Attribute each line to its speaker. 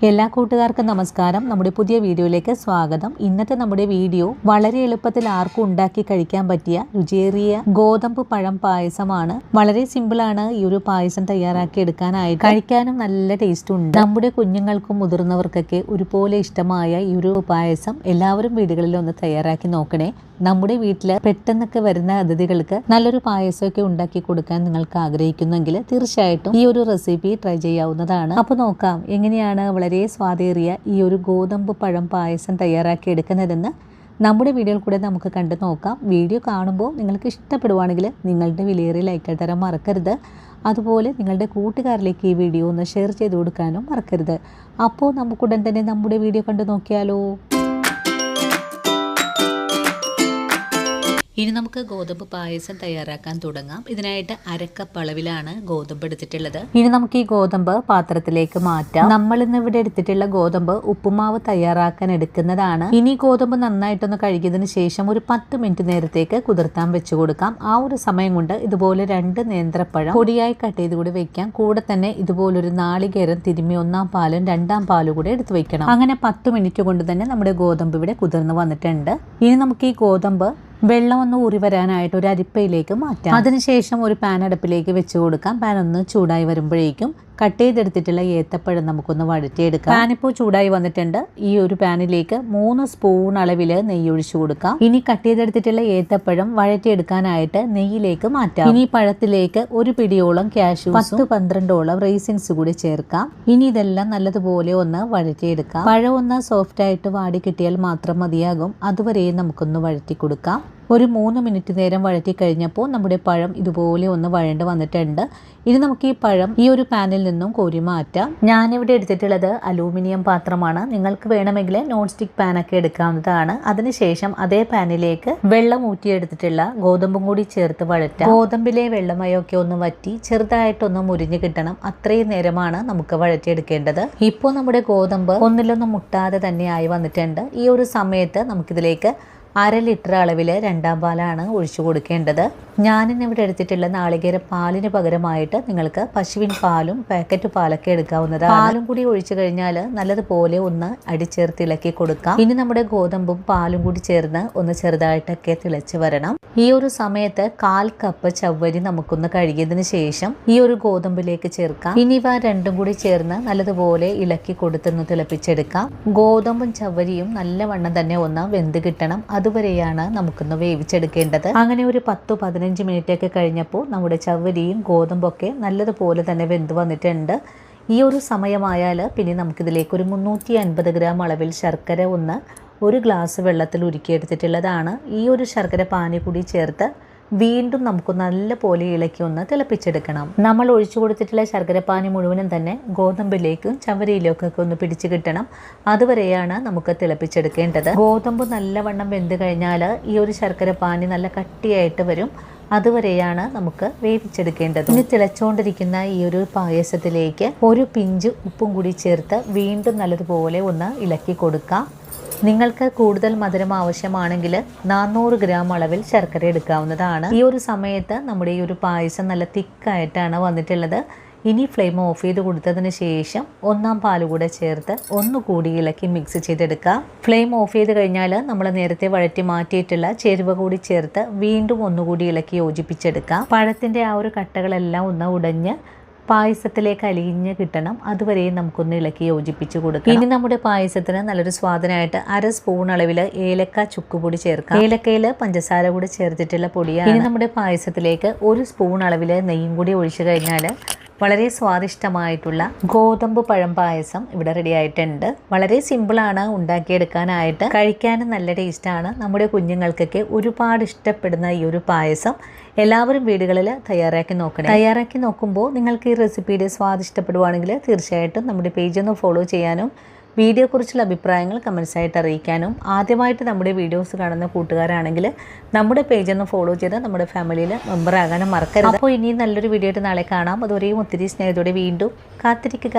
Speaker 1: എല്ലാ കൂട്ടുകാർക്കും നമസ്കാരം. നമ്മുടെ പുതിയ വീഡിയോയിലേക്ക് സ്വാഗതം. ഇന്നത്തെ നമ്മുടെ വീഡിയോ വളരെ എളുപ്പത്തിൽ ആർക്കും ഉണ്ടാക്കി കഴിക്കാൻ പറ്റിയ രുചിയേറിയ ഗോതമ്പ് പഴം പായസമാണ്. വളരെ സിമ്പിളാണ് ഈ ഒരു പായസം തയ്യാറാക്കി എടുക്കാനായിട്ട്. കഴിക്കാനും നല്ല ടേസ്റ്റ് ഉണ്ട്. നമ്മുടെ കുഞ്ഞുങ്ങൾക്കും മുതിർന്നവർക്കൊക്കെ ഒരുപോലെ ഇഷ്ടമായ ഈ ഒരു പായസം എല്ലാവരും വീടുകളിൽ ഒന്ന് തയ്യാറാക്കി നോക്കണേ. നമ്മുടെ വീട്ടിൽ പെട്ടെന്നൊക്കെ വരുന്ന അതിഥികൾക്ക് നല്ലൊരു പായസമൊക്കെ ഉണ്ടാക്കി കൊടുക്കാൻ നിങ്ങൾക്ക് ആഗ്രഹിക്കുന്നെങ്കിൽ തീർച്ചയായിട്ടും ഈ ഒരു റെസിപ്പി ട്രൈ ചെയ്യാവുന്നതാണ്. അപ്പോൾ നോക്കാം എങ്ങനെയാണ് വളരെ സ്വാദേറിയ ഈ ഒരു ഗോതമ്പ് പഴം പായസം തയ്യാറാക്കി എടുക്കുന്നതെന്ന് നമ്മുടെ വീഡിയോയിൽ കൂടെ നമുക്ക് കണ്ടു നോക്കാം. വീഡിയോ കാണുമ്പോൾ നിങ്ങൾക്ക് ഇഷ്ടപ്പെടുവാണെങ്കിൽ നിങ്ങളുടെ വിലയേറിയ ലൈക്ക് തരാൻ മറക്കരുത്. അതുപോലെ നിങ്ങളുടെ കൂട്ടുകാരിലേക്ക് ഈ വീഡിയോ ഒന്ന് ഷെയർ ചെയ്ത് കൊടുക്കാനും മറക്കരുത്. അപ്പോൾ നമുക്കുടൻ തന്നെ നമ്മുടെ വീഡിയോ കണ്ടു നോക്കിയാലോ. ഇനി നമുക്ക് ഗോതമ്പ് പായസം തയ്യാറാക്കാൻ തുടങ്ങാം. ഇതിനായിട്ട് അരക്കപ്പ് അളവിലാണ് ഗോതമ്പ് എടുത്തിട്ടുള്ളത്. ഇനി നമുക്ക് ഈ ഗോതമ്പ് പാത്രത്തിലേക്ക് മാറ്റാം. നമ്മൾ ഇന്ന് ഇവിടെ എടുത്തിട്ടുള്ള ഗോതമ്പ് ഉപ്പുമാവ് തയ്യാറാക്കാൻ എടുക്കുന്നതാണ്. ഇനി ഗോതമ്പ് നന്നായിട്ടൊന്ന് കഴുകിയതിന് ശേഷം ഒരു 10 മിനിറ്റ് നേരത്തേക്ക് കുതിർത്താൻ വെച്ചു കൊടുക്കാം. ആ ഒരു സമയം കൊണ്ട് ഇതുപോലെ 2 നേന്ത്രപ്പഴം പൊടിയായി കട്ട് ചെയ്ത് കൂടി വെക്കാം. കൂടെ തന്നെ ഇതുപോലൊരു നാളികേരം തിരുമ്മി 1-ാം പാലും 2-ാം പാലും കൂടെ എടുത്ത് വെക്കണം. അങ്ങനെ 10 മിനിറ്റ് കൊണ്ട് തന്നെ നമ്മുടെ ഗോതമ്പ് ഇവിടെ കുതിർന്ന് വന്നിട്ടുണ്ട്. ഇനി നമുക്ക് ഈ ഗോതമ്പ് വെള്ളം ഒന്ന് ഊറി വരാനായിട്ട് ഒരു അരിപ്പയിലേക്ക് മാറ്റാം. അതിനുശേഷം ഒരു പാൻ അടുപ്പിലേക്ക് വെച്ച് കൊടുക്കാം. പാൻ ഒന്ന് ചൂടായി വരുമ്പോഴേക്കും കട്ട് ചെയ്തെടുത്തിട്ടുള്ള ഏത്തപ്പഴം നമുക്കൊന്ന് വഴറ്റിയെടുക്കാം. പാൻ ഇപ്പോൾ ചൂടായി വന്നിട്ടുണ്ട്. ഈ ഒരു പാനിലേക്ക് 3 സ്പൂൺ അളവിൽ നെയ്യ് ഒഴിച്ചു കൊടുക്കാം. ഇനി കട്ട് ചെയ്തെടുത്തിട്ടുള്ള ഏത്തപ്പഴം വഴറ്റിയെടുക്കാനായിട്ട് നെയ്യിലേക്ക് മാറ്റാം. ഇനി പഴത്തിലേക്ക് ഒരു പിടിയോളം കാഷ്യൂസും 10-12ഓളം റൈസിൻസ് കൂടി ചേർക്കാം. ഇനി ഇതെല്ലാം നല്ലതുപോലെ ഒന്ന് വഴറ്റിയെടുക്കാം. പഴം ഒന്ന് സോഫ്റ്റ് ആയിട്ട് വാടി കിട്ടിയാൽ മാത്രം മതിയാകും. അതുവരെ നമുക്കൊന്ന് വഴറ്റി കൊടുക്കാം. ഒരു 3 മിനിറ്റ് നേരം വഴറ്റി കഴിഞ്ഞപ്പോൾ നമ്മുടെ പഴം ഇതുപോലെ ഒന്ന് വഴണ്ട് വന്നിട്ടുണ്ട്. ഇനി നമുക്ക് ഈ പഴം ഈ ഒരു പാനിൽ നിന്നും കോരി മാറ്റാം. ഞാനിവിടെ എടുത്തിട്ടുള്ളത് അലൂമിനിയം പാത്രമാണ്. നിങ്ങൾക്ക് വേണമെങ്കിൽ നോൺ സ്റ്റിക്ക് പാനൊക്കെ എടുക്കാവുന്നതാണ്. അതിനുശേഷം അതേ പാനിലേക്ക് വെള്ളം ഊറ്റിയെടുത്തിട്ടുള്ള ഗോതമ്പും കൂടി ചേർത്ത് വഴറ്റാം. ഗോതമ്പിലെ വെള്ളമയൊക്കെ ഒന്ന് വറ്റി ചെറുതായിട്ടൊന്ന് മുരിഞ്ഞു കിട്ടണം. അത്രയും നേരമാണ് നമുക്ക് വഴറ്റിയെടുക്കേണ്ടത്. ഇപ്പോൾ നമ്മുടെ ഗോതമ്പ് ഒന്നിലൊന്നും മുട്ടാതെ തന്നെ ആയി വന്നിട്ടുണ്ട്. ഈ ഒരു സമയത്ത് നമുക്കിതിലേക്ക് 1/2 ലിറ്റർ അളവിൽ 2-ാം പാലാണ് ഒഴിച്ചു കൊടുക്കേണ്ടത്. ഞാനിന്നിവിടെ എടുത്തിട്ടുള്ള നാളികേര പാലിന് പകരമായിട്ട് നിങ്ങൾക്ക് പശുവിൻ പാലും പാക്കറ്റ് പാലൊക്കെ എടുക്കാവുന്നതാണ്. പാലും കൂടി ഒഴിച്ചു കഴിഞ്ഞാൽ നല്ലതുപോലെ ഒന്ന് അടിച്ചേർത്ത് ഇളക്കി കൊടുക്കാം. ഇനി നമ്മുടെ ഗോതമ്പും പാലും കൂടി ചേർന്ന് ഒന്ന് ചെറുതായിട്ടൊക്കെ തിളച്ച് വരണം. ഈ ഒരു സമയത്ത് 1/4 കപ്പ് ചവ്വരി നമുക്കൊന്ന് കഴുകിയതിന് ശേഷം ഈ ഒരു ഗോതമ്പിലേക്ക് ചേർക്കാം. ഇനി ഇവ രണ്ടും കൂടി ചേർന്ന് നല്ലതുപോലെ ഇളക്കി കൊടുത്തൊന്ന് തിളപ്പിച്ചെടുക്കാം. ഗോതമ്പും ചവ്വരിയും നല്ലവണ്ണം തന്നെ ഒന്ന് വെന്ത് കിട്ടണം. അതുവരെയാണ് നമുക്കൊന്ന് വേവിച്ചെടുക്കേണ്ടത്. അങ്ങനെ ഒരു 10-15 മിനിറ്റ് ഒക്കെ കഴിഞ്ഞപ്പോൾ നമ്മുടെ ചവ്വരിയും ഗോതമ്പൊക്കെ നല്ലതുപോലെ തന്നെ വെന്ത് വന്നിട്ടുണ്ട്. ഈ ഒരു സമയമായാൽ പിന്നെ നമുക്കിതിലേക്ക് ഒരു 350 ഗ്രാം അളവിൽ ശർക്കര ഒന്ന് 1 ഗ്ലാസ് വെള്ളത്തിൽ ഉരുക്കിയെടുത്തിട്ടുള്ളതാണ്. ഈ ഒരു ശർക്കര പാനി കൂടി ചേർത്ത് വീണ്ടും നമുക്ക് നല്ല പോലെ ഇളക്കി ഒന്ന് തിളപ്പിച്ചെടുക്കണം. നമ്മൾ ഒഴിച്ചു കൊടുത്തിട്ടുള്ള ശർക്കരപ്പാനി മുഴുവനും തന്നെ ഗോതമ്പിലേക്കും ചവരിയിലേക്കും ഒക്കെ ഒന്ന് പിടിച്ചു കിട്ടണം. അതുവരെയാണ് നമുക്ക് തിളപ്പിച്ചെടുക്കേണ്ടത്. ഗോതമ്പ് നല്ലവണ്ണം വെന്ത് കഴിഞ്ഞാൽ ഈ ഒരു ശർക്കരപ്പാനി നല്ല കട്ടിയായിട്ട് വരും. അതുവരെയാണ് നമുക്ക് വേവിച്ചെടുക്കേണ്ടത്. ഇനി തിളച്ചുകൊണ്ടിരിക്കുന്ന ഈ ഒരു പായസത്തിലേക്ക് ഒരു പിഞ്ച് ഉപ്പും കൂടി ചേർത്ത് വീണ്ടും നല്ലതുപോലെ ഒന്ന് ഇളക്കി കൊടുക്കാം. നിങ്ങൾക്ക് കൂടുതൽ മധുരം ആവശ്യമാണെങ്കിൽ 400 ഗ്രാം അളവിൽ ശർക്കര എടുക്കാവുന്നതാണ്. ഈ ഒരു സമയത്ത് നമ്മുടെ ഈ ഒരു പായസം നല്ല തിക്കായിട്ടാണ് വന്നിട്ടുള്ളത്. ഇനി ഫ്ലെയിം ഓഫ് ചെയ്ത് കൊടുത്തതിന് ശേഷം 1-ാം പാൽ കൂടെ ചേർത്ത് ഒന്നുകൂടി ഇളക്കി മിക്സ് ചെയ്തെടുക്കാം. ഫ്ലെയിം ഓഫ് ചെയ്ത് കഴിഞ്ഞാൽ നമ്മൾ നേരത്തെ വഴറ്റി മാറ്റിയിട്ടുള്ള ചേരുവ കൂടി ചേർത്ത് വീണ്ടും ഒന്നുകൂടി ഇളക്കി യോജിപ്പിച്ചെടുക്കാം. പഴത്തിൻ്റെ ആ ഒരു കട്ടകളെല്ലാം ഒന്ന് ഉടഞ്ഞ് പായസത്തിലേക്ക് അലിഞ്ഞ് കിട്ടണം. അതുവരെ നമുക്കൊന്ന് ഇളക്കി യോജിപ്പിച്ച് കൊടുക്കാം. ഇനി നമ്മുടെ പായസത്തിന് നല്ലൊരു സ്വാദനായിട്ട് 1/2 സ്പൂൺ അളവിൽ ഏലക്ക ചുക്കുപൊടി ചേർക്കാം. ഏലക്കയിൽ പഞ്ചസാര കൂടി ചേർത്തിട്ടുള്ള പൊടിയാണ്. ഇനി നമ്മുടെ പായസത്തിലേക്ക് 1 സ്പൂൺ അളവിൽ നെയ്യും കൂടി ഒഴിച്ചു കഴിഞ്ഞാൽ വളരെ സ്വാദിഷ്ടമായിട്ടുള്ള ഗോതമ്പ് പഴം പായസം ഇവിടെ റെഡി ആയിട്ടുണ്ട്. വളരെ സിമ്പിളാണ് ഉണ്ടാക്കിയെടുക്കാനായിട്ട്. കഴിക്കാനും നല്ല ടേസ്റ്റാണ്. നമ്മുടെ കുഞ്ഞുങ്ങൾക്കൊക്കെ ഒരുപാട് ഇഷ്ടപ്പെടുന്ന ഈ ഒരു പായസം എല്ലാവരും വീടുകളിൽ തയ്യാറാക്കി നോക്കണം. തയ്യാറാക്കി നോക്കുമ്പോൾ നിങ്ങൾക്ക് ഈ റെസിപ്പിയുടെ സ്വാദിഷ്ടപ്പെടുവാണെങ്കിൽ തീർച്ചയായിട്ടും നമ്മുടെ പേജ് ഒന്ന് ഫോളോ ചെയ്യാനും വീഡിയോയെക്കുറിച്ചുള്ള അഭിപ്രായങ്ങൾ കമൻസായിട്ട് അറിയിക്കാനും ആദ്യമായിട്ട് നമ്മുടെ വീഡിയോസ് കാണുന്ന കൂട്ടുകാരാണെങ്കിൽ നമ്മുടെ പേജൊന്ന് ഫോളോ ചെയ്ത് നമ്മുടെ ഫാമിലിയിൽ മെമ്പർ ആകാനും മറക്കരുത്. അപ്പോൾ ഇനി നല്ലൊരു വീഡിയോ ആയിട്ട് നാളെ കാണാം. അതുവരെയും ഒത്തിരി സ്നേഹത്തോടെ വീണ്ടും കാത്തിരിക്കുക.